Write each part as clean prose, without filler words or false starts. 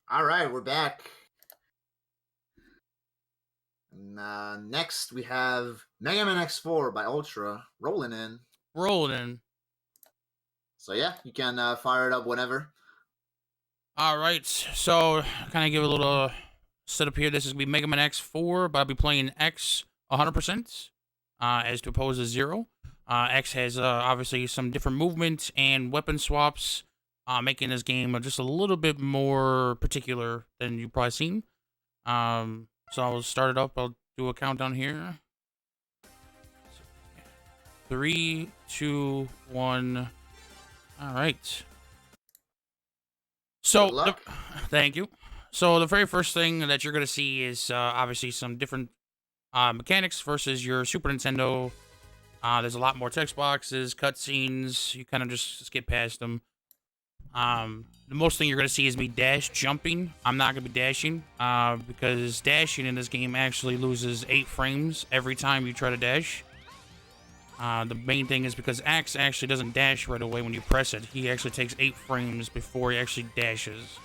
All right, we're back. And, next, we have Mega Man X4 by Ultra rolling in. Rolling. So yeah, you can fire it up whenever. All right, so kind of give a little setup here. This is gonna be Mega Man X4, but I'll be playing X 100%, as to oppose to Zero. X has obviously some different movement and weapon swaps, making this game just a little bit more particular than you've probably seen. So I'll start it up. I'll do a countdown here. 3, 2, 1. All right. Good So, luck. thank you. So the very first thing that you're gonna see is obviously some different mechanics versus your Super Nintendo. There's a lot more text boxes, cutscenes. You kind of just skip past them. The most thing you're gonna see is me dash jumping. I'm not gonna be dashing because dashing in this game actually loses 8 frames every time you try to dash. The main thing is because X actually doesn't dash right away when you press it. He actually takes 8 frames before he actually dashes.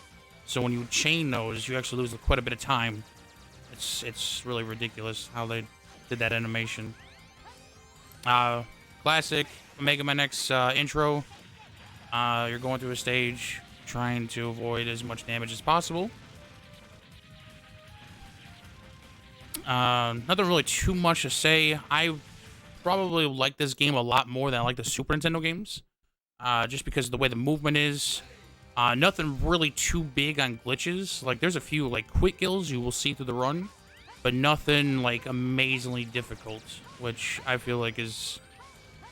So when you chain those, you actually lose quite a bit of time. It's really ridiculous how they did that animation. Classic Mega Man X intro. You're going through a stage, trying to avoid as much damage as possible. Nothing really too much to say. I probably like this game a lot more than I like the Super Nintendo games. Just because of the way the movement is. Nothing really too big on glitches. Like, there's a few, like, quick kills you will see through the run, but nothing, like, amazingly difficult, which I feel like is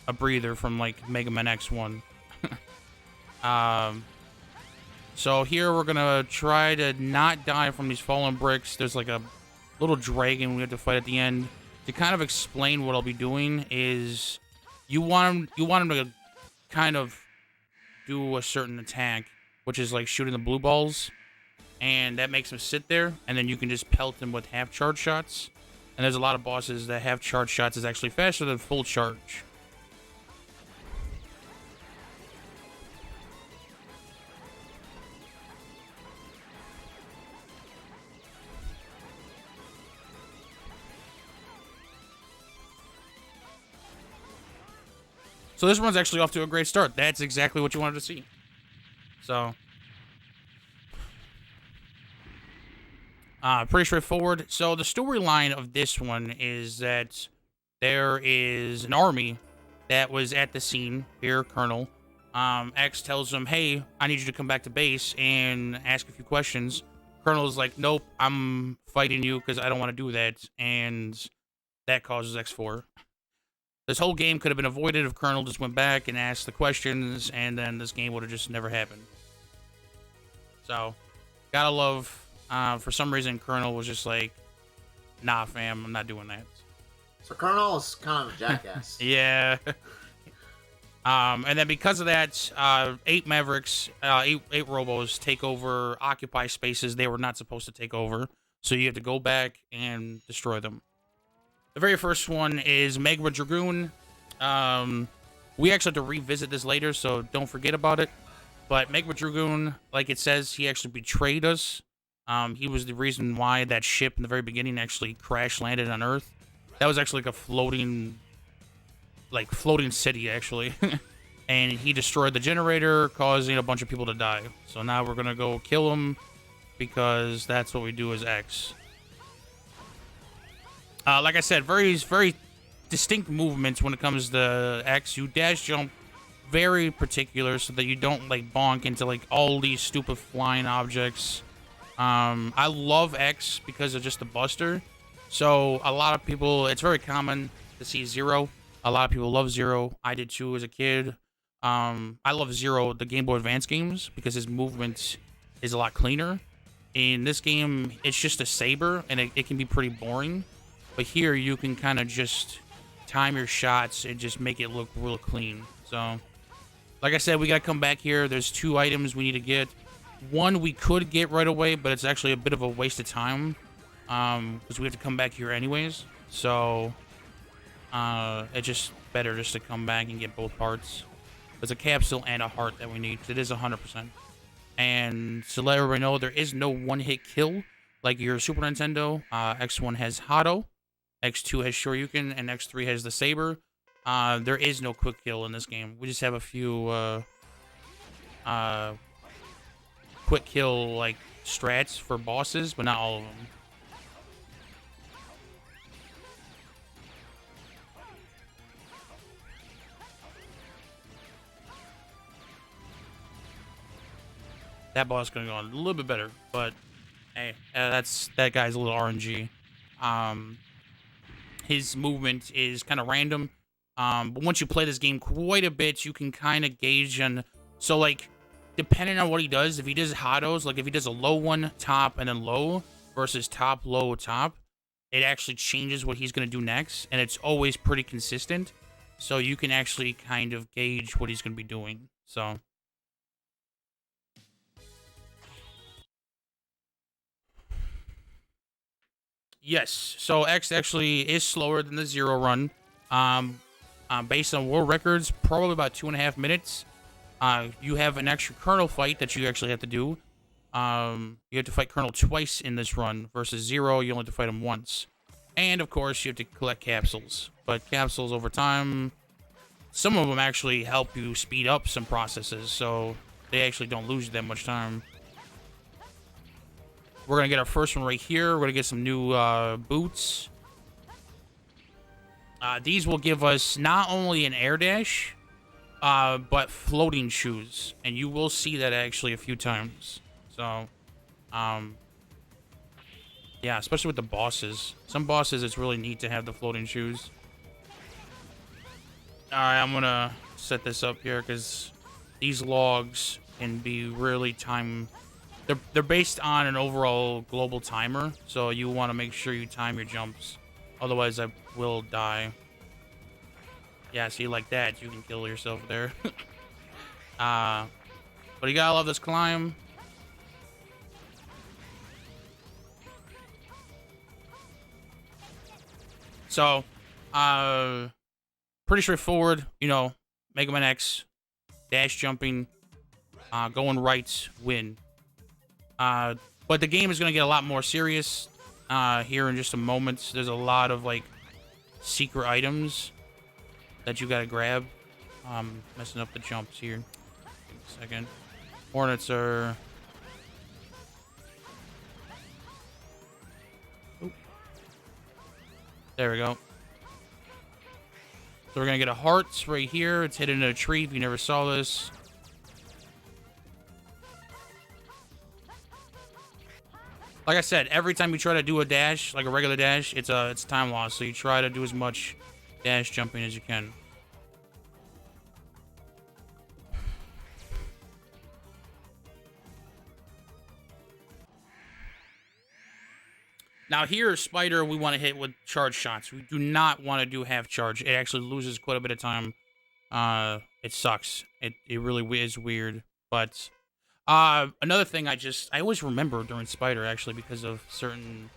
a breather from, like, Mega Man X1. So here we're gonna try to not die from these fallen bricks. There's, like, a little dragon we have to fight at the end. To kind of explain what I'll be doing is you want him to kind of do a certain attack, which is like shooting the blue balls, and that makes him sit there, and then you can just pelt him with half charge shots. And there's a lot of bosses that half charge shots is actually faster than full charge. So this one's actually off to a great start. That's exactly what you wanted to see. So, pretty straightforward. So the storyline of this one is that there is an army that was at the scene here, Colonel. X tells him, hey, I need you to come back to base and ask a few questions. Colonel's like, nope, I'm fighting you because I don't want to do that. And that causes X4. This whole game could have been avoided if Colonel just went back and asked the questions, and then this game would have just never happened. So, gotta love, for some reason, Colonel was just like, nah, fam, I'm not doing that. So Colonel is kind of a jackass. Yeah. And then because of that, 8 Mavericks, 8 Robos take over, occupy spaces they were not supposed to take over. So you have to go back and destroy them. The very first one is Magma Dragoon. We actually have to revisit this later, so don't forget about it. But Magma Dragoon, like it says, he actually betrayed us. He was the reason why that ship in the very beginning actually crash landed on Earth. That was actually like a floating city, actually. And he destroyed the generator, causing a bunch of people to die. So now we're gonna go kill him, because that's what we do as X. Like I said, very, very distinct movements when it comes to X. You dash jump, very particular, so that you don't like bonk into like all these stupid flying objects. I love X because of just the Buster. So a lot of people, it's very common to see Zero. A lot of people love Zero. I did too as a kid. I love Zero, the Game Boy Advance games, because his movement is a lot cleaner. In this game, it's just a saber, and it can be pretty boring. But here, you can kind of just time your shots and just make it look real clean. So, like I said, we gotta come back here. There's 2 items we need to get. One we could get right away, but it's actually a bit of a waste of time, because we have to come back here anyways. So, it's just better just to come back and get both parts. There's a capsule and a heart that we need. It is 100%. And to let everybody know, there is no one-hit kill like your Super Nintendo. X1 has Hado, X2 has Shoryuken, and X3 has the Saber. There is no quick kill in this game. We just have a few quick kill like strats for bosses, but not all of them. That boss is gonna go a little bit better, but hey, that guy's a little RNG. His movement is kind of random, but once you play this game quite a bit, you can kind of gauge on. So like, depending on what he does, if he does Hados, like if he does a low one, top, and then low versus top, low, top, it actually changes what he's gonna do next, and it's always pretty consistent. So you can actually kind of gauge what he's gonna be doing. So. Yes, so X actually is slower than the Zero run. Based on world records, probably about 2.5 minutes. You have an extra Colonel fight that you actually have to do. You have to fight Colonel twice in this run versus Zero. You only have to fight him once. And of course, you have to collect capsules. But capsules over time, some of them actually help you speed up some processes, so they actually don't lose you that much time. We're going to get our first one right here. We're going to get some new boots. These will give us not only an air dash, but floating shoes. And you will see that actually a few times. So, yeah, especially with the bosses. Some bosses, it's really neat to have the floating shoes. Alright, I'm going to set this up here because these logs can be really time... They're based on an overall global timer, so you want to make sure you time your jumps. Otherwise, I will die. Yeah, see, like that, you can kill yourself there. But you gotta love this climb. So, pretty straightforward. You know, Mega Man X, dash jumping, going right, win. But the game is going to get a lot more serious here in just a moment. There's a lot of, like, secret items that you got to grab. Messing up the jumps here. Give me a second. Hornets are... Oop. There we go. So we're going to get a heart right here. It's hidden in a tree if you never saw this. Like I said, every time you try to do a dash, like a regular dash, it's time loss. So you try to do as much dash jumping as you can. Now here, Spider, we want to hit with charge shots. We do not want to do half charge. It actually loses quite a bit of time. It sucks. It really is weird. But another thing I always remember during Spider, actually, because of certain...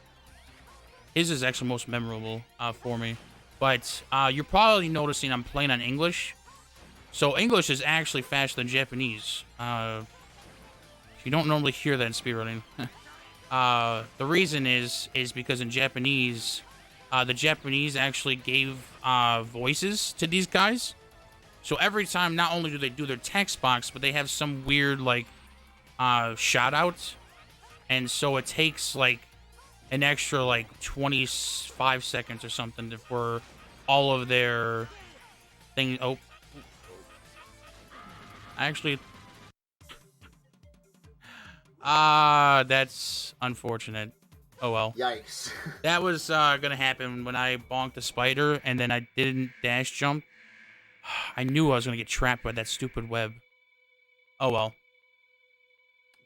His is actually most memorable for me. But you're probably noticing I'm playing on English. So English is actually faster than Japanese. You don't normally hear that in speedrunning. The reason is because in Japanese, the Japanese actually gave voices to these guys. So every time, not only do they do their text box, but they have some weird, like, shout out. And so it takes, like, an extra, like, 25 seconds or something for all of their things. Oh. Actually... that's unfortunate. Oh well. Yikes. That was gonna happen when I bonked the spider and then I didn't dash jump. I knew I was gonna get trapped by that stupid web. Oh well.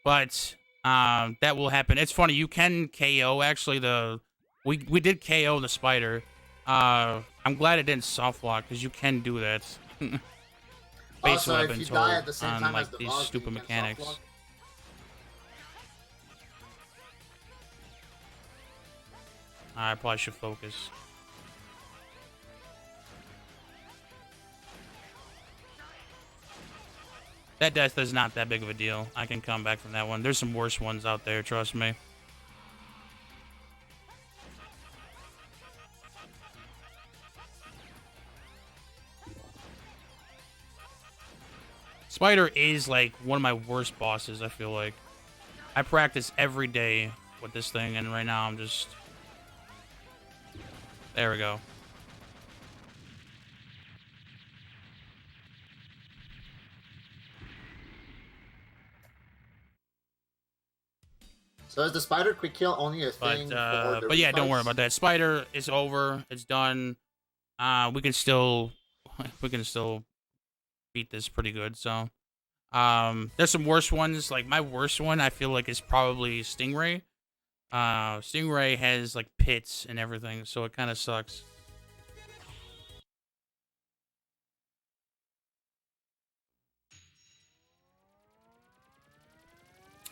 But that will happen. It's funny, you can KO actually we did KO the spider. I'm glad it didn't soft lock because you can do that. Based on what I've been told on like these stupid mechanics. I probably should focus. That death is not that big of a deal. I can come back from that one. There's some worse ones out there, trust me. Spider is like one of my worst bosses, I feel like. I practice every day with this thing, and right now I'm just... There we go. So is the spider quick kill only a thing for the But yeah, don't worry refights? about that. Spider is over. It's done. We can still beat this pretty good. So, there's some worse ones. Like my worst one, I feel like is probably Stingray. Stingray has like pits and everything, so it kind of sucks.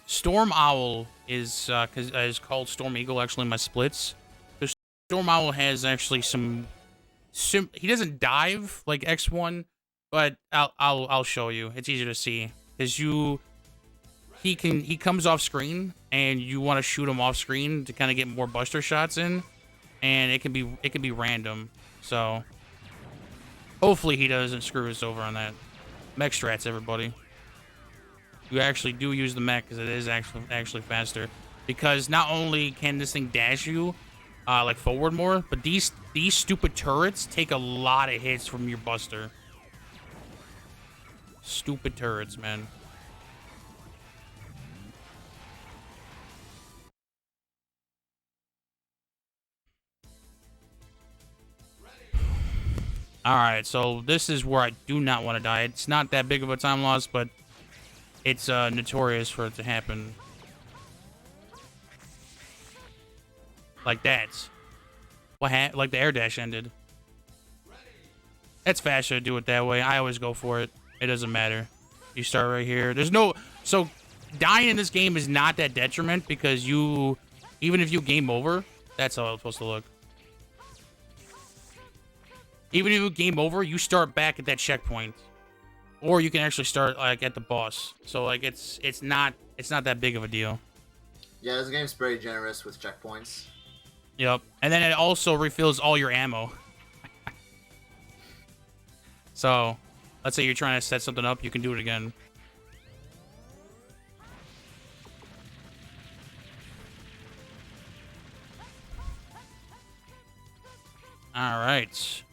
Storm Owl is is called Storm Eagle actually in my splits. So Storm Owl has actually some he doesn't dive like X1, but I'll show you. It's easier to see because he comes off screen and you want to shoot him off screen to kind of get more buster shots in, and it can be random. So hopefully he doesn't screw us over on that. Mech strats, everybody. You actually do use the mech because it is actually faster. Because not only can this thing dash you like forward more, but these stupid turrets take a lot of hits from your buster. Stupid turrets, man. Alright, so this is where I do not want to die. It's not that big of a time loss, but it's notorious for it to happen. Like that. Like the air dash ended. It's faster to do it that way. I always go for it. It doesn't matter. You start right here. There's no... So, dying in this game is not that detriment because you... Even if you game over, that's how it's supposed to look. Even if you game over, you start back at that checkpoint. Or you can actually start, like, at the boss. So, like, it's not that big of a deal. Yeah, this game's very generous with checkpoints. Yep. And then it also refills all your ammo. So, let's say you're trying to set something up, you can do it again. Alright.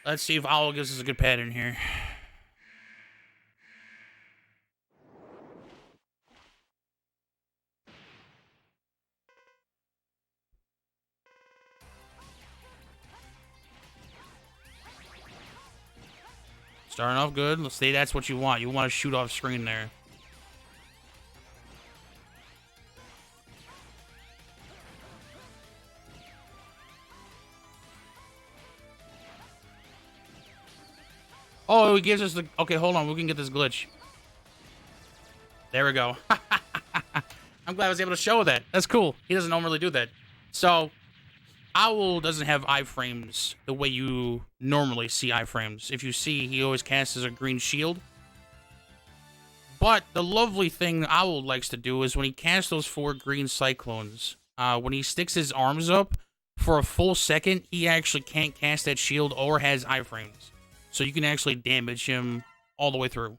Let's see if Owl gives us a good pattern here. Starting off good. Let's say that's what you want. You want to shoot off screen there. Oh, it gives us the... Okay, hold on. We can get this glitch. There we go. I'm glad I was able to show that. That's cool. He doesn't normally do that. So, Owl doesn't have iframes the way you normally see iframes. If you see, he always casts as a green shield. But the lovely thing Owl likes to do is when he casts those 4 green cyclones, when he sticks his arms up for a full second, he actually can't cast that shield or has iframes. So you can actually damage him all the way through.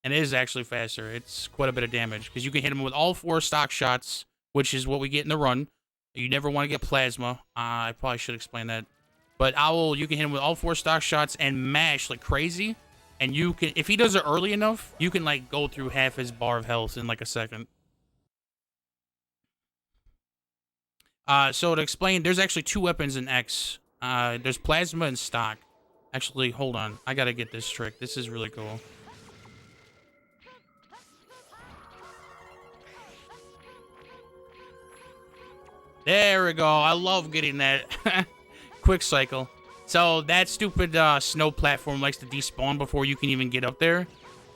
And it is actually faster. It's quite a bit of damage. Because you can hit him with all 4 stock shots, which is what we get in the run. You never want to get plasma. I probably should explain that. But Owl, you can hit him with all 4 stock shots and mash like crazy. And you can, if he does it early enough, you can like go through half his bar of health in like a second. So to explain, there's actually 2 weapons in X. There's plasma and stock. Actually, hold on. I gotta get this trick. This is really cool. There we go. I love getting that quick cycle. So that stupid snow platform likes to despawn before you can even get up there.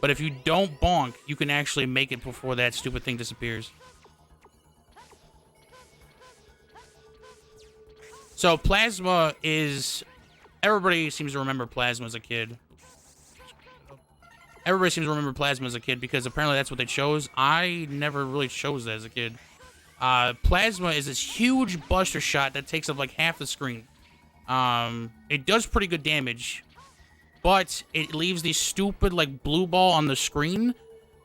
But if you don't bonk, you can actually make it before that stupid thing disappears. So plasma is... Everybody seems to remember plasma as a kid. Everybody seems to remember Plasma as a kid because apparently that's what they chose. I never really chose that as a kid. Plasma is this huge buster shot that takes up like half the screen. It does pretty good damage, but it leaves this stupid like blue ball on the screen.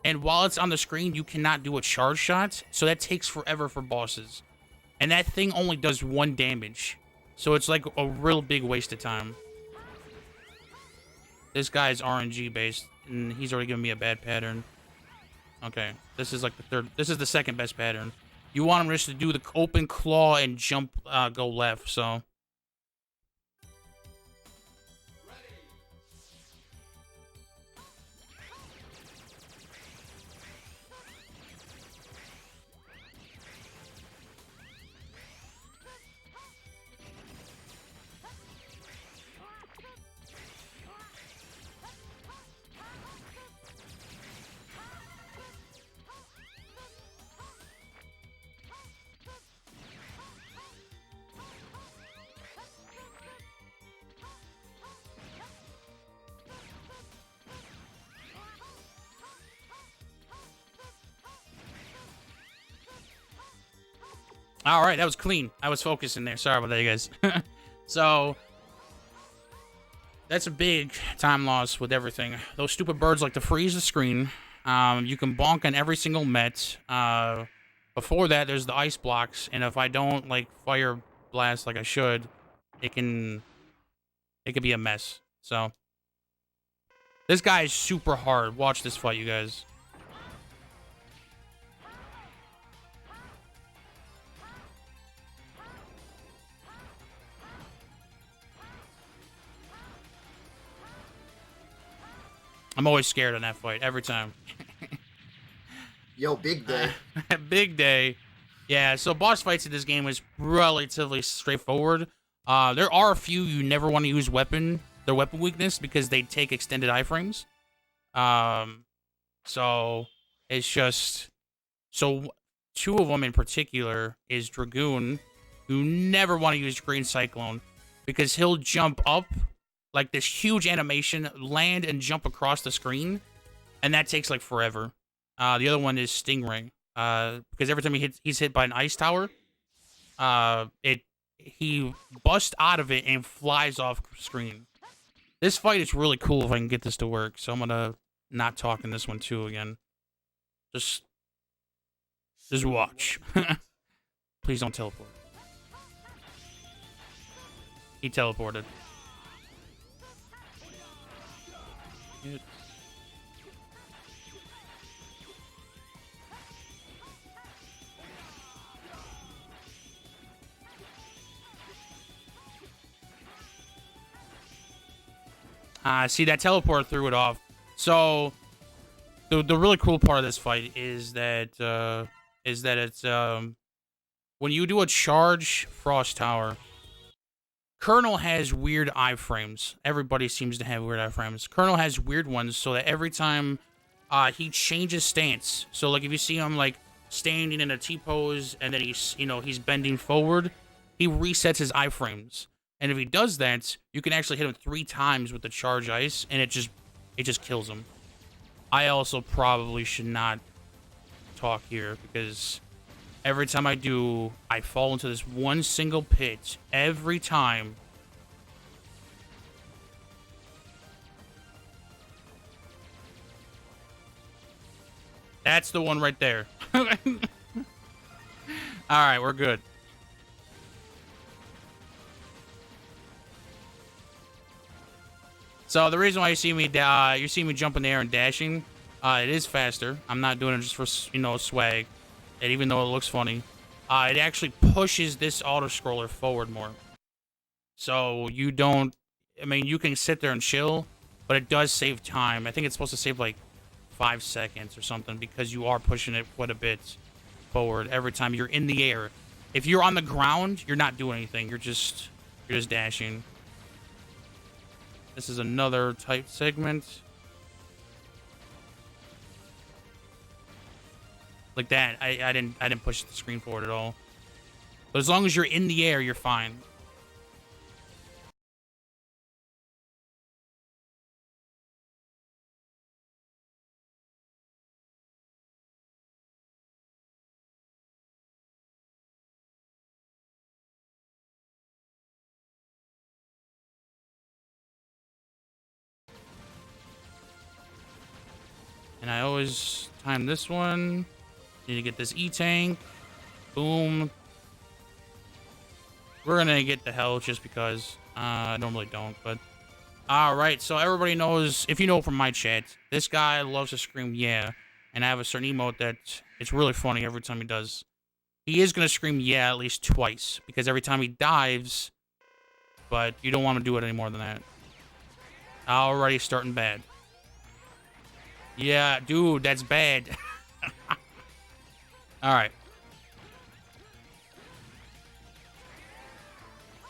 And while it's on the screen, you cannot do a charge shot. So that takes forever for bosses. And that thing only does 1 damage. So it's like a real big waste of time. This guy is RNG based, and he's already giving me a bad pattern. Okay, this is like this is the second best pattern. You want him just to do the open claw and jump, go left, so. All right, that was clean. I was focusing there. Sorry about that, you guys. So, that's a big time loss with everything. Those stupid birds like to freeze the screen. You can bonk on every single Met. Before that, there's the ice blocks, and if I don't like fire blast like I should, it could be a mess. So, this guy is super hard. Watch this fight, you guys. I'm always scared on that fight, every time. Yo, big day. Big day. Yeah, so boss fights in this game is relatively straightforward. There are a few you never want to use their weapon weakness, because they take extended iframes. So it's just... So 2 of them in particular is Dragoon, who never want to use Green Cyclone, because he'll jump up like this huge animation, land and jump across the screen, and that takes like forever. The other one is Stingray, because every time he's hit by an ice tower, he busts out of it and flies off screen. This fight is really cool if I can get this to work, so I'm gonna not talk in this one too again. Just watch. Please don't teleport. He teleported. See, that teleport threw it off. So the really cool part of this fight is that it's when you do a charge Frost Tower, Colonel has weird iframes. Everybody seems to have weird iframes. Colonel has weird ones, so that every time he changes stance. So like if you see him like standing in a T-pose and then he's bending forward, he resets his iframes. And if he does that, you can actually hit him 3 times with the charge ice, and it just kills him. I also probably should not talk here, because every time I do, I fall into this one single pit every time. That's the one right there. Alright, we're good. So the reason why you see me jump in the air and dashing, it is faster. I'm not doing it just for swag. And even though it looks funny, it actually pushes this auto-scroller forward more. So you don't... I mean, you can sit there and chill, but it does save time. I think it's supposed to save, like, 5 seconds or something, because you are pushing it quite a bit forward every time you're in the air. If you're on the ground, you're not doing anything. You're just dashing. This is another tight segment. Like that, I didn't push the screen forward at all. But as long as you're in the air, you're fine. And I always time this one. Need to get this E-Tank. Boom. We're gonna get the health just because. I normally don't, but... Alright, so everybody knows, if you know from my chat, this guy loves to scream, yeah. And I have a certain emote that it's really funny every time he does. He is gonna scream, yeah, at least twice. Because every time he dives... But you don't want to do it any more than that. Already starting bad. Yeah, dude, that's bad. Alright.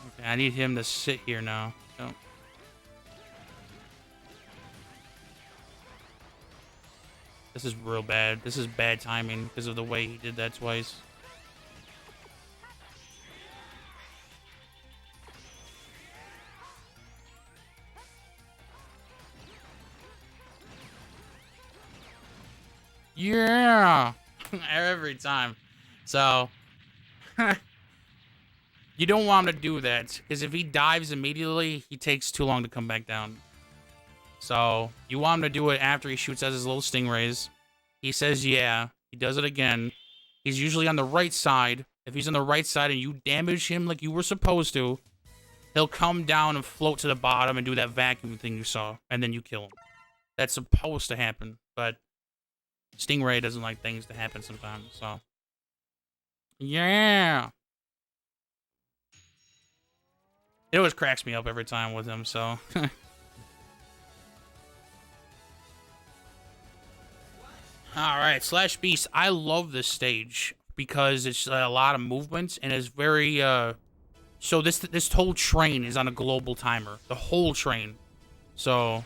Okay, I need him to sit here now. So. This is real bad. This is bad timing because of the way he did that twice. Yeah! Every time. So, you don't want him to do that, because if he dives immediately, he takes too long to come back down. So, you want him to do it after he shoots at his little stingrays. He says yeah. He does it again. He's usually on the right side. If he's on the right side and you damage him like you were supposed to, he'll come down and float to the bottom and do that vacuum thing you saw, and then you kill him. That's supposed to happen, but Stingray doesn't like things to happen sometimes, so. Yeah! It always cracks me up every time with him, so. Alright, Slash Beast. I love this stage because it's a lot of movement and it's very, so this whole train is on a global timer. The whole train. So,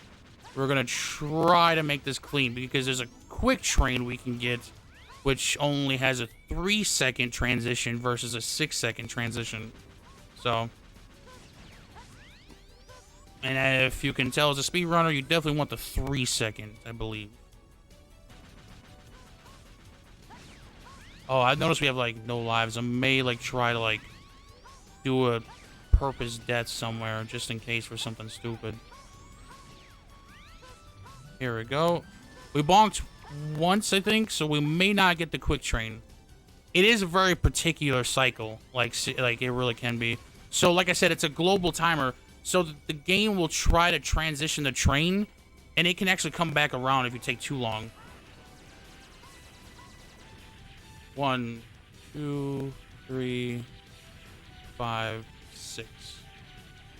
we're gonna try to make this clean because there's a quick train we can get which only has a 3-second transition versus a 6-second transition. So, and if you can tell as a speedrunner, you definitely want the 3-second, I believe. Oh, I've noticed we have, like, no lives. I may, like, try to, like, do a purpose death somewhere just in case for something stupid. Here we go. We bonked once, I think, so we may not get the quick train. It is a very particular cycle, like it really can be. So, like I said, it's a global timer, so the game will try to transition the train, and it can actually come back around if you take too long. 1, 2, 3, 5, 6.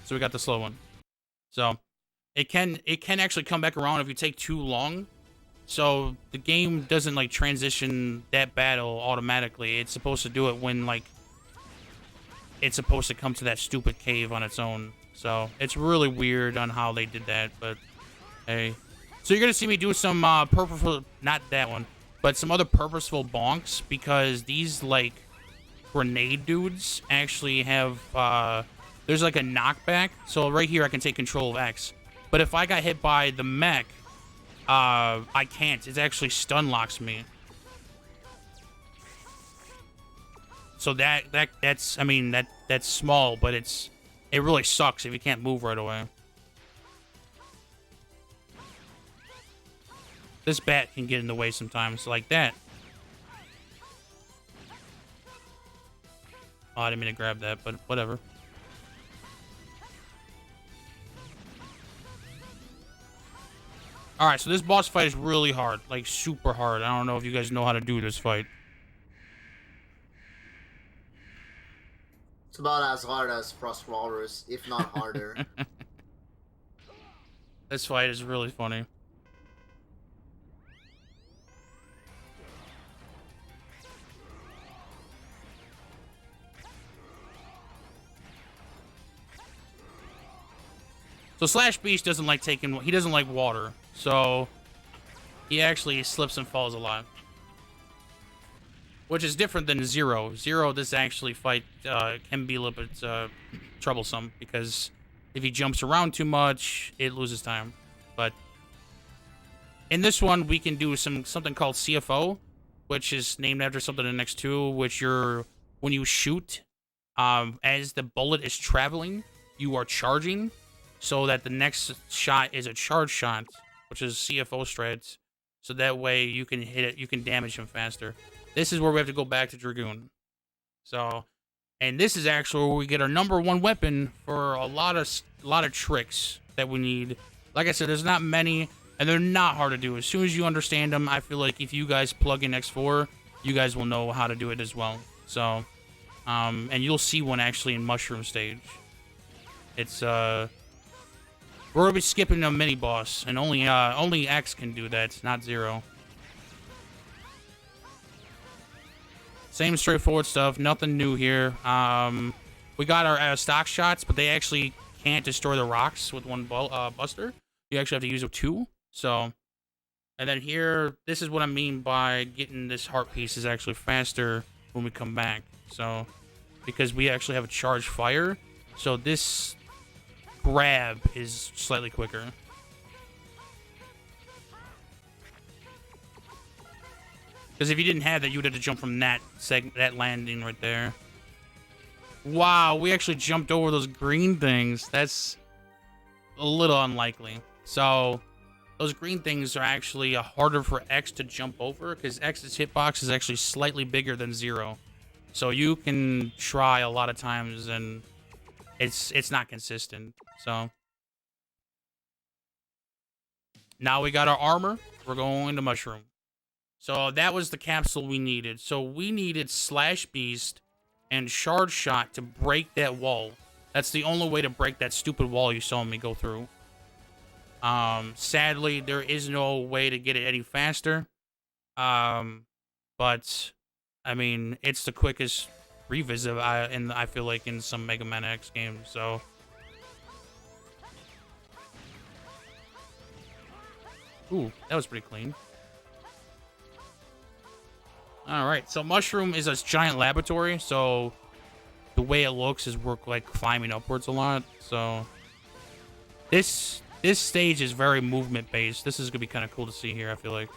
So we got the slow one. So it can actually come back around if you take too long. So the game doesn't like transition that battle automatically. It's supposed to do it when like it's supposed to come to that stupid cave on its own. So it's really weird on how they did that, but hey. So you're gonna see me do some purposeful, not that one, but some other purposeful bonks because these like grenade dudes actually have there's like a knockback. So right here I can take control of X. But if I got hit by the mech, I can't. It actually stun locks me. So that's I mean that's small, but it really sucks if you can't move right away. This bat can get in the way sometimes, like that. Oh, I didn't mean to grab that, but whatever. Alright, so this boss fight is really hard. Like, super hard. I don't know if you guys know how to do this fight. It's about as hard as Frost Walrus, if not harder. This fight is really funny. So Slash Beast doesn't like he doesn't like water. So he actually slips and falls a lot. Which is different than Zero. Zero, this actually fight can be a little bit troublesome because if he jumps around too much, it loses time. But in this one, we can do something called CFO, which is named after something in X2, which when you shoot, as the bullet is traveling, you are charging, so that the next shot is a charge shot, which is CFO strats. so that way you can hit it, you can damage him faster. This is where we have to go back to Dragoon. So, and this is actually where we get our #1 weapon for a lot of tricks that we need. Like I said, there's not many, and they're not hard to do. As soon as you understand them, I feel like if you guys plug in X4, you guys will know how to do it as well. So, and you'll see one actually in Mushroom Stage. It's we're gonna be skipping a mini boss, and only X can do that, not Zero. Same straightforward stuff, nothing new here. We got our stock shots, but they actually can't destroy the rocks with one buster. You actually have to use 2. So, and then here, this is what I mean by getting this heart piece is actually faster when we come back. So, because we actually have a charged fire, so this grab is slightly quicker. Because if you didn't have that, you would have to jump from that landing right there. Wow, we actually jumped over those green things. That's a little unlikely. So, those green things are actually harder for X to jump over because X's hitbox is actually slightly bigger than Zero. So you can try a lot of times and it's not consistent. So now we got our armor. We're going to Mushroom. So that was the capsule we needed. So we needed Slash Beast and Shard Shot to break that wall. That's the only way to break that stupid wall you saw me go through. Sadly, there is no way to get it any faster. But I mean, it's the quickest revisit I feel like in some Mega Man X games. So ooh, that was pretty clean. All right, so Mushroom is a giant laboratory, so the way it looks is we're like climbing upwards a lot. So this stage is very movement based. This is gonna be kind of cool to see here, I feel like.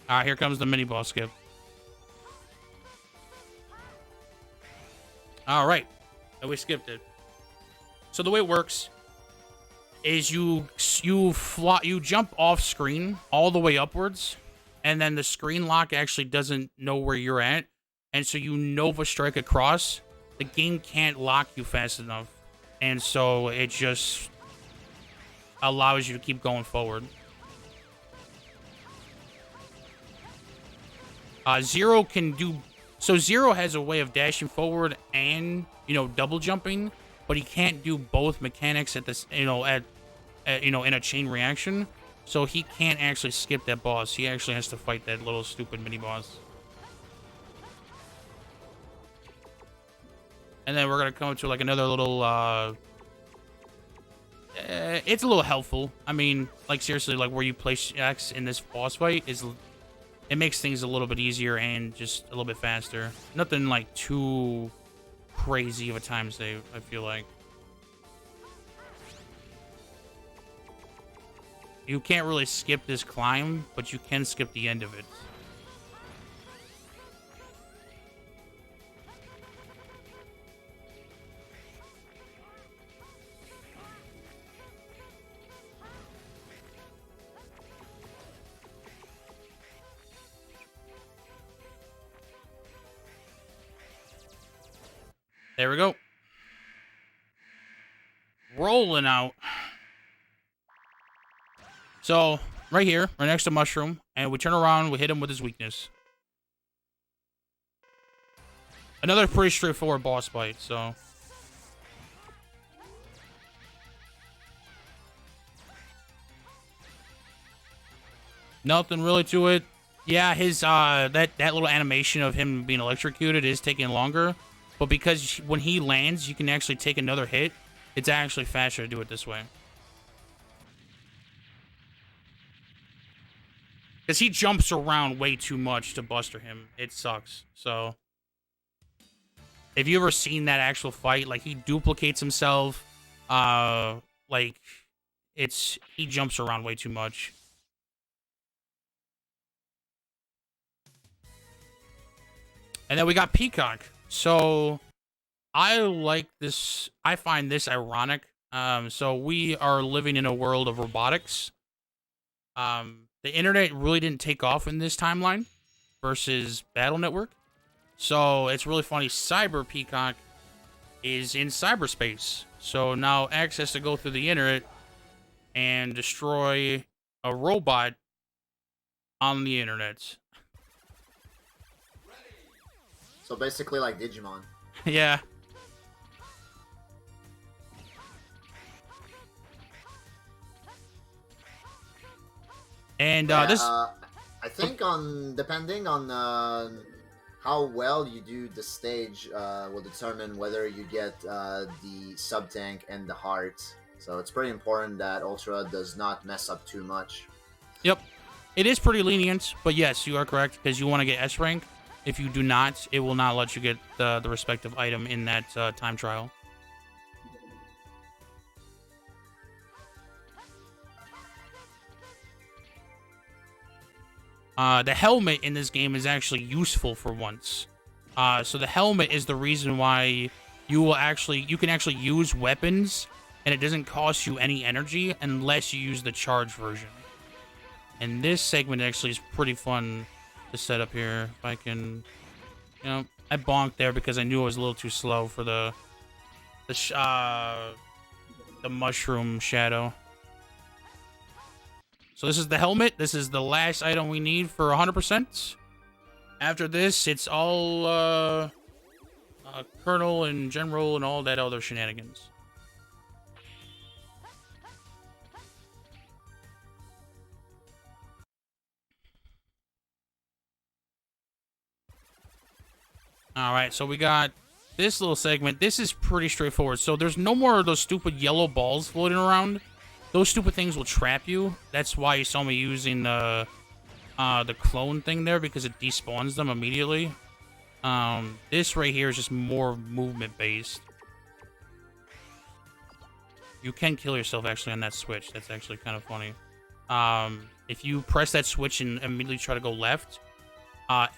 All right, here comes the mini boss skip. All right, and we skipped it. So the way it works is you jump off screen all the way upwards, and then the screen lock actually doesn't know where you're at, and so you Nova Strike across. The game can't lock you fast enough, and so it just allows you to keep going forward. Zero can do... So Zero has a way of dashing forward and, double jumping, but he can't do both mechanics at this, in a chain reaction. So he can't actually skip that boss. He actually has to fight that little stupid mini boss. And then we're going to come to like another little, it's a little helpful. I mean, like seriously, like where you place X in this boss fight is... It makes things a little bit easier and just a little bit faster. Nothing like too crazy of a time save, I feel like. You can't really skip this climb, but you can skip the end of it. There we go. Rolling out. So, right here, right next to Mushroom, and we turn around, we hit him with his weakness. Another pretty straightforward boss fight, so... Nothing really to it. Yeah, his, that little animation of him being electrocuted is taking longer. But because when he lands, you can actually take another hit, it's actually faster to do it this way. Because he jumps around way too much to buster him. It sucks. So, if you ever seen that actual fight, like he duplicates himself, like, he jumps around way too much. And then we got Peacock. So I like this. I find this ironic. So we are living in a world of robotics. The internet really didn't take off in this timeline versus Battle Network. So it's really funny. Cyber Peacock is in cyberspace. So now X has to go through the internet and destroy a robot on the internet. So basically like Digimon. Yeah. And this... I think depending on how well you do the stage will determine whether you get the sub-tank and the heart. So it's pretty important that Ultra does not mess up too much. Yep. It is pretty lenient, but yes, you are correct, because you want to get S rank. If you do not, it will not let you get the respective item in that time trial. The helmet in this game is actually useful for once. So the helmet is the reason why you can actually use weapons, and it doesn't cost you any energy unless you use the charge version. And this segment actually is pretty fun to set up here. If I can, I bonked there because I knew I was a little too slow for the mushroom shadow. So this is the helmet. This is the last item we need for 100%. After this, it's all Colonel and General and all that other shenanigans. Alright, so we got this little segment. This is pretty straightforward. So there's no more of those stupid yellow balls floating around. Those stupid things will trap you. That's why you saw me using the clone thing there, because it despawns them immediately. This right here is just more movement based. You can kill yourself actually on that switch. That's actually kind of funny. If you press that switch and immediately try to go left,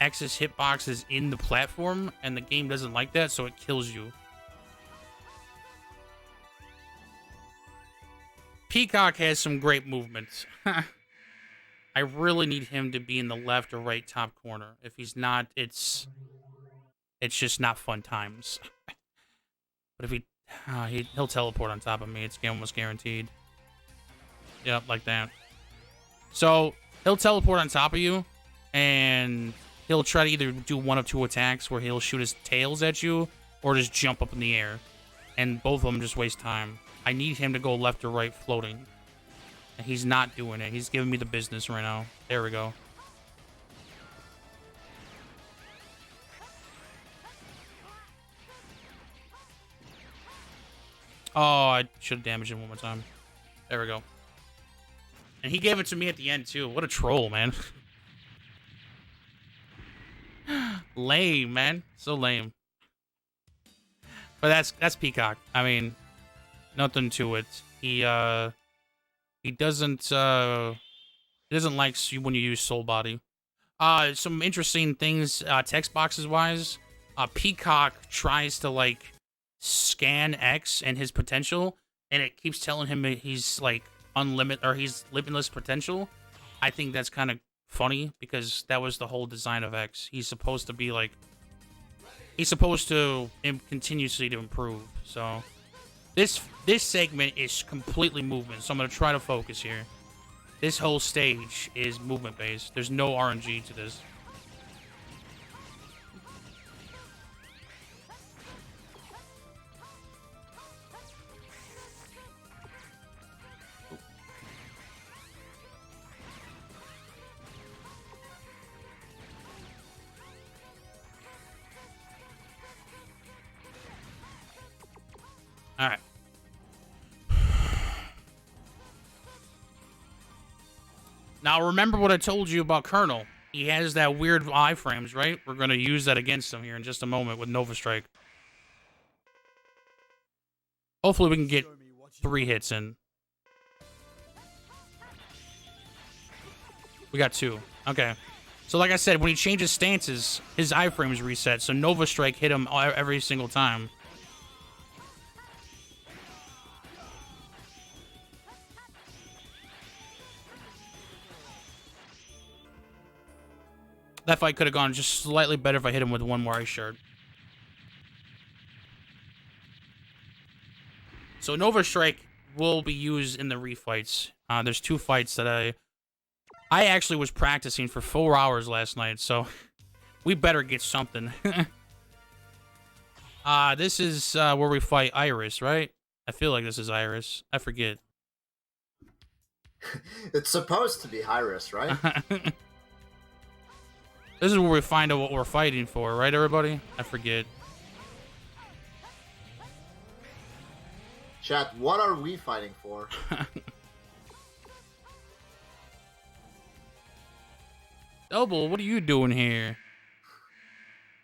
X's hitbox is in the platform, and the game doesn't like that, so it kills you. Peacock has some great movements. I really need him to be in the left or right top corner. If he's not, it's just not fun times. But if he'll teleport on top of me, it's almost guaranteed. Yep, like that. So he'll teleport on top of you, and he'll try to either do one of two attacks where he'll shoot his tails at you or just jump up in the air. And both of them just waste time. I need him to go left or right floating. And he's not doing it. He's giving me the business right now. There we go. Oh, I should have damaged him one more time. There we go. And he gave it to me at the end, too. What a troll, man. Lame, man. So lame. But that's Peacock. I mean, nothing to it. He doesn't like you when you use Soul Body. Some interesting things text boxes wise. Peacock tries to like scan X and his potential, and it keeps telling him he's like unlimited, or he's limitless potential. I think that's kind of funny because that was the whole design of X. He's supposed to be like, he's supposed to continuously to improve. So this segment is completely movement. So I'm gonna try to focus here. This whole stage is movement based. There's no RNG to this. All right. Now, remember what I told you about Colonel. He has that weird iframes, right? We're going to use that against him here in just a moment with Nova Strike. Hopefully we can get 3 hits in. We got 2. Okay. So like I said, when he changes stances, his iframes reset. So Nova Strike hit him every single time. That fight could have gone just slightly better if I hit him with one more ice shard. So Nova Strike will be used in the refights. There's 2 fights that I actually was practicing for 4 hours last night, so we better get something. This is where we fight Iris, right? I feel like this is Iris. I forget. It's supposed to be Hyris, right? This is where we find out what we're fighting for, right, everybody? I forget. Chat, what are we fighting for? Double, what are you doing here?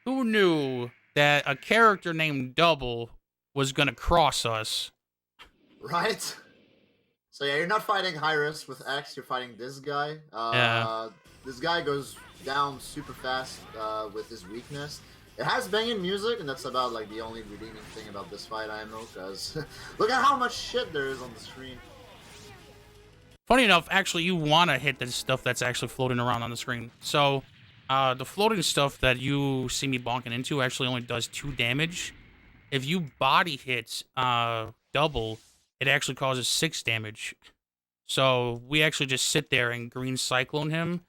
Who knew that a character named Double was gonna cross us? Right? So yeah, you're not fighting Hyris with X, you're fighting this guy. Yeah. This guy goes down super fast with his weakness. It has banging music, and that's about like the only redeeming thing about this fight, I know, because look at how much shit there is on the screen. Funny enough, actually, you want to hit the stuff that's actually floating around on the screen. So, the floating stuff that you see me bonking into actually only does 2 damage. If you body hit Double, it actually causes 6 damage. So, we actually just sit there and green cyclone him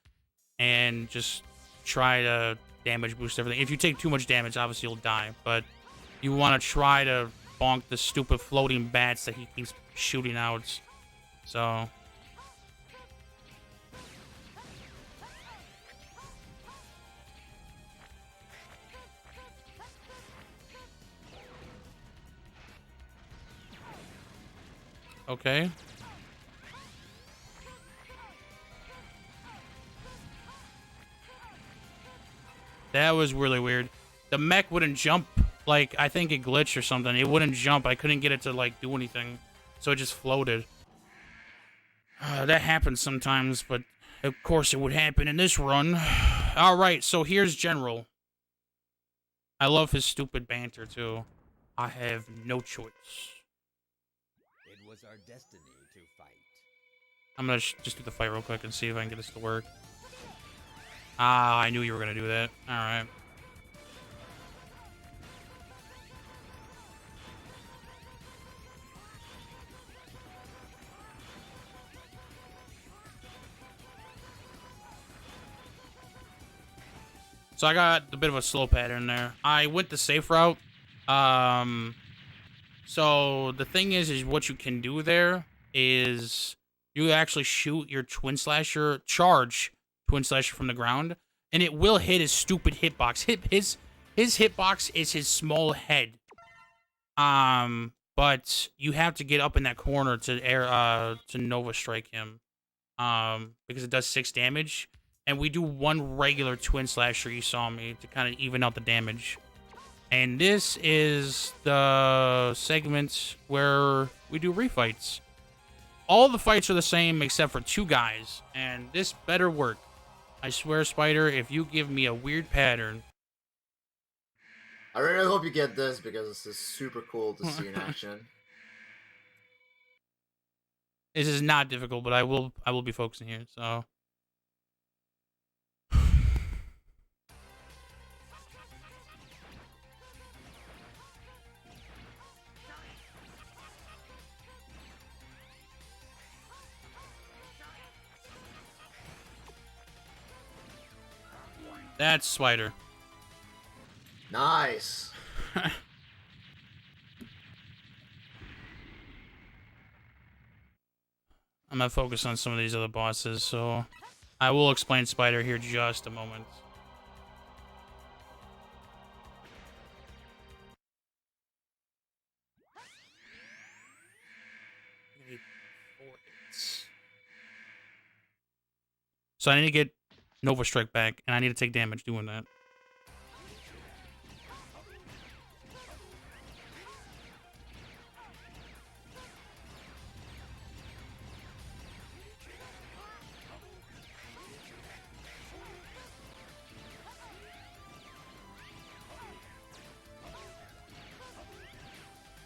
and just try to damage boost everything. If you take too much damage, obviously you'll die. But you want to try to bonk the stupid floating bats that he keeps shooting out. So... Okay. That was really weird. The mech wouldn't jump. Like, I think it glitched or something. It wouldn't jump. I couldn't get it to, like, do anything. So it just floated. That happens sometimes, but of course it would happen in this run. Alright, so here's General. I love his stupid banter, too. I have no choice. It was our destiny to fight. I'm gonna just do the fight real quick and see if I can get this to work. Ah, I knew you were gonna do that. Alright. So I got a bit of a slow pattern there. I went the safe route. So the thing is what you can do there is you actually shoot your Twin Slasher, charge Twin Slasher from the ground, and it will hit his stupid hitbox. His hitbox is his small head. But you have to get up in that corner to Nova Strike him. Because it does 6 damage. And we do 1 regular Twin Slasher, you saw me, to kind of even out the damage. And this is the segment where we do refights. All the fights are the same except for 2 guys. And this better work. I swear, Spider, if you give me a weird pattern. I really hope you get this because this is super cool to see in action. This is not difficult, but I will be focusing here, so... That's Spider. Nice. I'm gonna focus on some of these other bosses, so I will explain Spider here just a moment. So I need to get Nova Strike back, and I need to take damage doing that.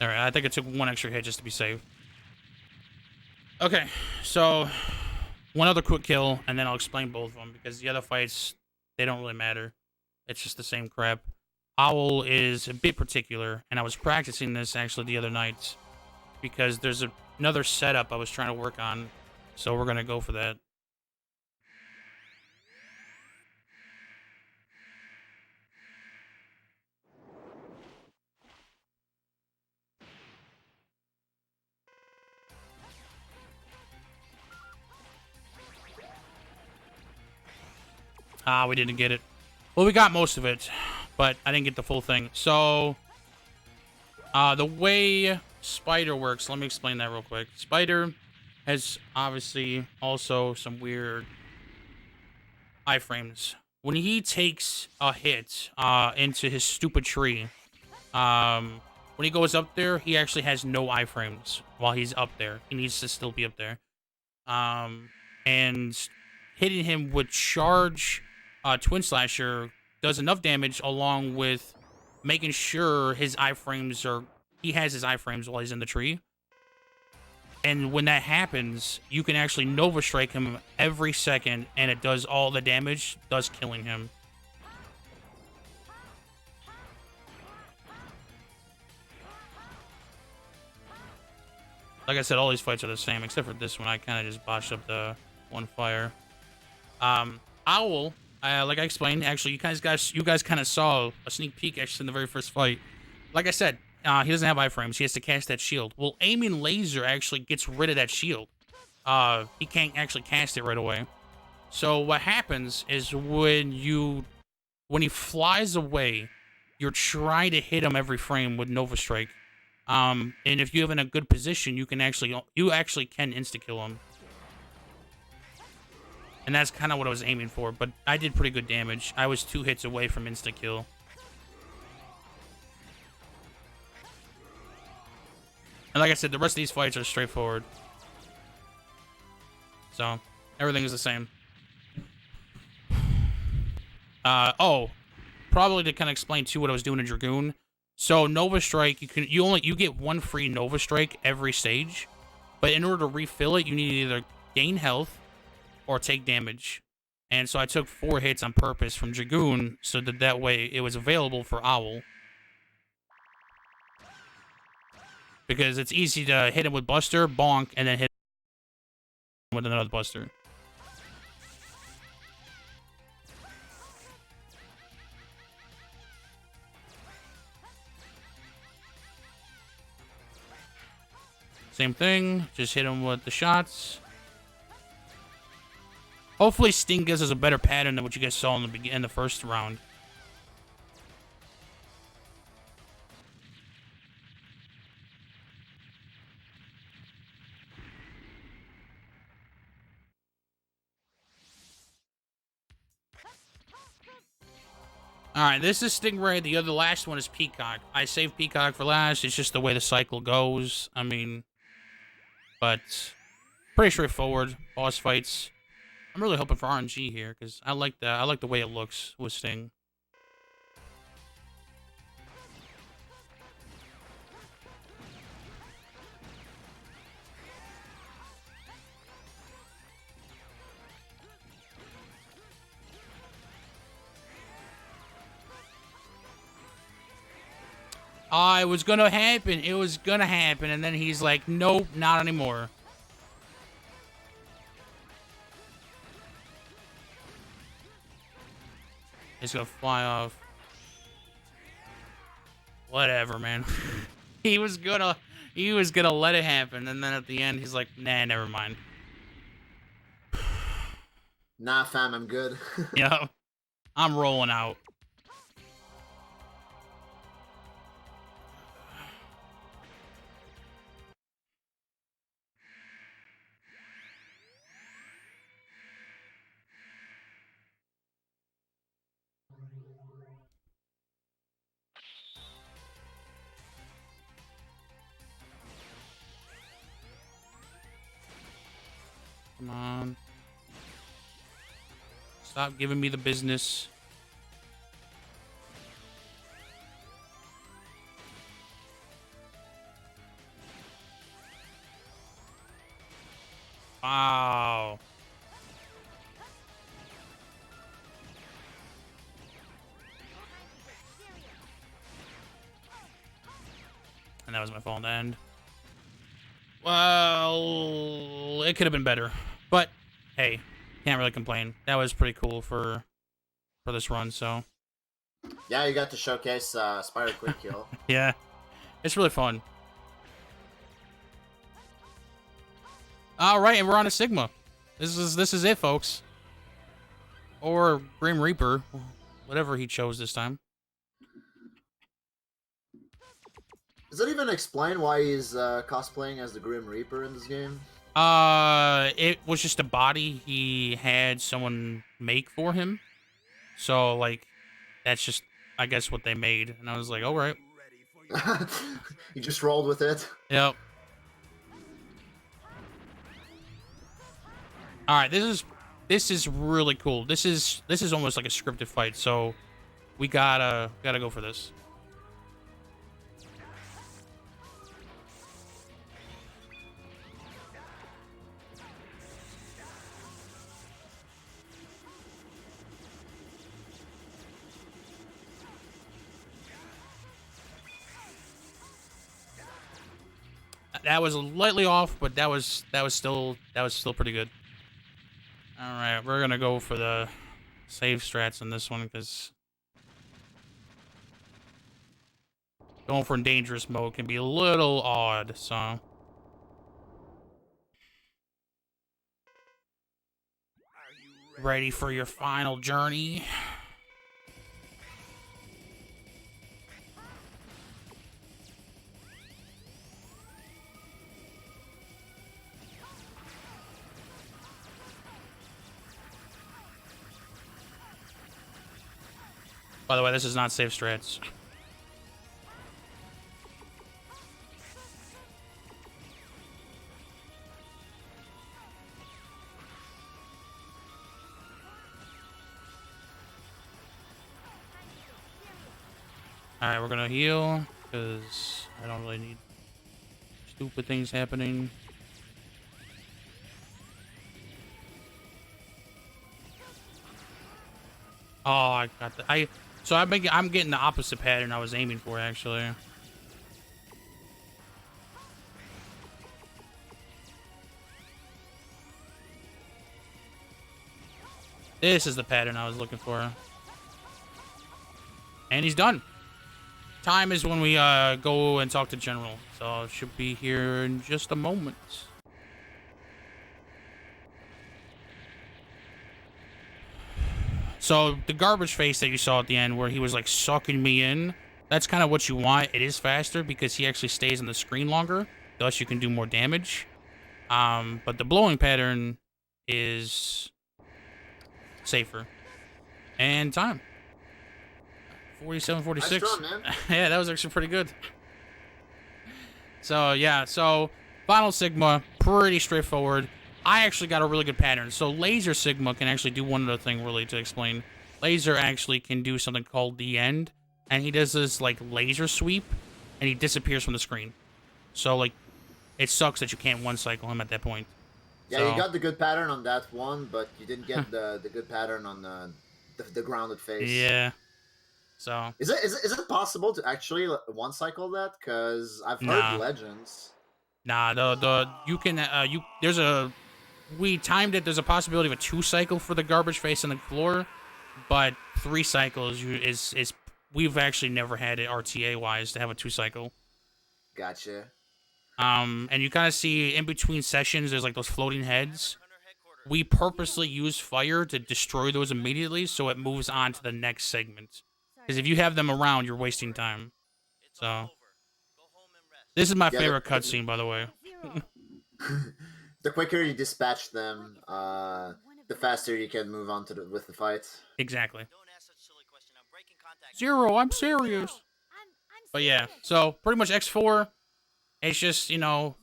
All right, I think I took one extra hit just to be safe. Okay, so one other quick kill, and then I'll explain both of them, because the other fights, they don't really matter. It's just the same crap. Owl is a bit particular, and I was practicing this actually the other night, because there's another setup I was trying to work on, so we're going to go for that. Ah, we didn't get it. Well, we got most of it, but I didn't get the full thing. So, the way Spider works, let me explain that real quick. Spider has obviously also some weird iframes. When he takes a hit into his stupid tree, when he goes up there, he actually has no iframes while he's up there. He needs to still be up there. And hitting him with charge Twin Slasher does enough damage, along with making sure his iframes are... He has his iframes while he's in the tree. And when that happens, you can actually Nova Strike him every second, and it does all the damage, thus killing him. Like I said, all these fights are the same, except for this one. I kind of just botched up the one fire. Owl, like I explained, actually, you guys kind of saw a sneak peek actually in the very first fight. Like I said, he doesn't have iframes. He has to cast that shield. Well, aiming laser actually gets rid of that shield. He can't actually cast it right away. So what happens is when he flies away, you're trying to hit him every frame with Nova Strike. And if you have in a good position, you actually can insta kill him. And that's kind of what I was aiming for, but I did pretty good damage. I was 2 hits away from insta kill. And like I said, the rest of these fights are straightforward. So, everything is the same. Oh, probably to kind of explain too what I was doing in Dragoon. So Nova Strike, you get 1 free Nova Strike every stage, but in order to refill it, you need to either gain health or take damage. And so I took 4 hits on purpose from Dragoon, so that way it was available for Owl. Because it's easy to hit him with Buster, bonk, and then hit him with another Buster. Same thing, just hit him with the shots. Hopefully Sting gives us a better pattern than what you guys saw in the first round. Alright, this is Stingray. The last one is Peacock. I saved Peacock for last. It's just the way the cycle goes. I mean, but pretty straightforward. Boss fights. I'm really hoping for RNG here, because I like the way it looks with Sting. It was gonna happen. It was gonna happen, and then he's like, nope, not anymore. He's gonna fly off. Whatever, man. he was gonna let it happen, and then at the end, he's like, nah, never mind. Nah, fam, I'm good. Yeah, I'm rolling out. Come on. Stop giving me the business. and that was my fault in the end. Well, it could have been better, but hey, can't really complain. That was pretty cool for this run. So Yeah, you got to showcase Spider Quick Kill. yeah, it's really fun. All right, and we're on a Sigma. This is it, folks. Or Grim Reaper, whatever he chose this time. Does it even explain why he's cosplaying as the Grim Reaper in this game? It was just a body he had someone make for him. So, like, that's just, I guess, what they made. And I was like, all right. You just rolled with it. Yep. All right, this is really cool. This is almost like a scripted fight. So, we gotta go for this. That was lightly off, but that was still pretty good. All right, we're gonna go for the save strats in this one because going for dangerous mode can be a little odd. So ready for your final journey? By the way, this is not safe strats. Alright, we're gonna heal, because I don't really need stupid things happening. Oh, I got the... So I'm getting the opposite pattern I was aiming for, actually. This is the pattern I was looking for. And he's done. Time is when we go and talk to General. So should be here in just a moment. So the garbage face that you saw at the end where he was like sucking me in, that's kind of what you want. It is faster because he actually stays on the screen longer, thus you can do more damage. But the blowing pattern is safer. And time. 47, 46. Nice draw, man. Yeah, that was actually pretty good. So yeah, so Final Sigma, pretty straightforward. I actually got a really good pattern. So Laser Sigma can actually do one other thing really to explain. Laser actually can do something called the end, and he does this like laser sweep, and he disappears from the screen. So like, it sucks that you can't one cycle him at that point. Yeah, So, you got the good pattern on that one, but you didn't get the good pattern on the grounded face. Yeah. So Is it possible to actually one cycle that? Because I've heard legends. nah, you can we timed it. There's a possibility of a 2 cycle for the garbage face on the floor, but 3 cycles is we've actually never had it RTA wise to have a 2 cycle. Gotcha. And you kind of see in between sessions, there's like those floating heads. We purposely use fire to destroy those immediately, so it moves on to the next segment. Because if you have them around, you're wasting time. So this is my favorite cutscene, by the way. The quicker you dispatch them, the faster you can move on to with the fight. Exactly. Zero, I'm serious. But yeah, so pretty much X4. It's just, you know,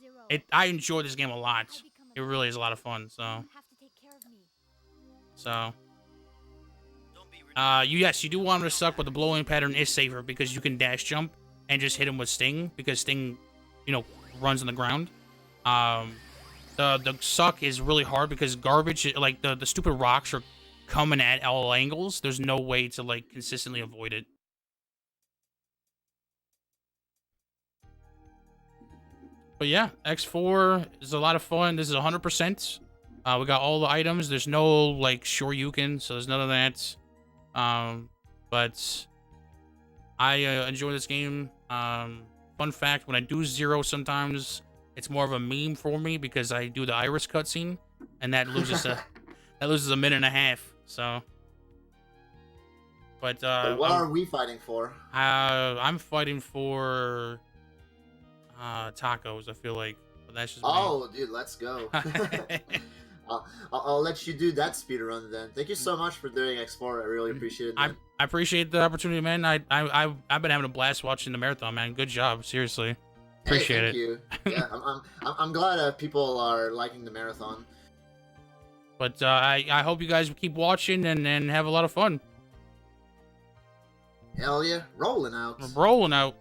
I enjoy this game a lot. It really is a lot of fun. So yes, you do want him to suck, but the blowing pattern is safer because you can dash jump and just hit him with Sting because Sting, you know, runs on the ground. The suck is really hard because garbage, like the stupid rocks are coming at all angles. There's no way to like consistently avoid it. But yeah, X4 is a lot of fun. This is 100%. We got all the items. There's no like Shoryuken, so there's none of that. But I enjoy this game. Fun fact: when I do zero, sometimes it's more of a meme for me because I do the iris cutscene, and that loses a minute and a half. So, but what are we fighting for? I'm fighting for tacos. I feel like, but that's just Oh, dude, let's go. I'll let you do that speed run then. Thank you so much for doing X4. I really appreciate it. I appreciate the opportunity, man. I've been having a blast watching the marathon, man. Good job, seriously. Appreciate thank you. Yeah, I'm glad people are liking the marathon. But I hope you guys keep watching and have a lot of fun. Hell yeah, rolling out. Rolling out.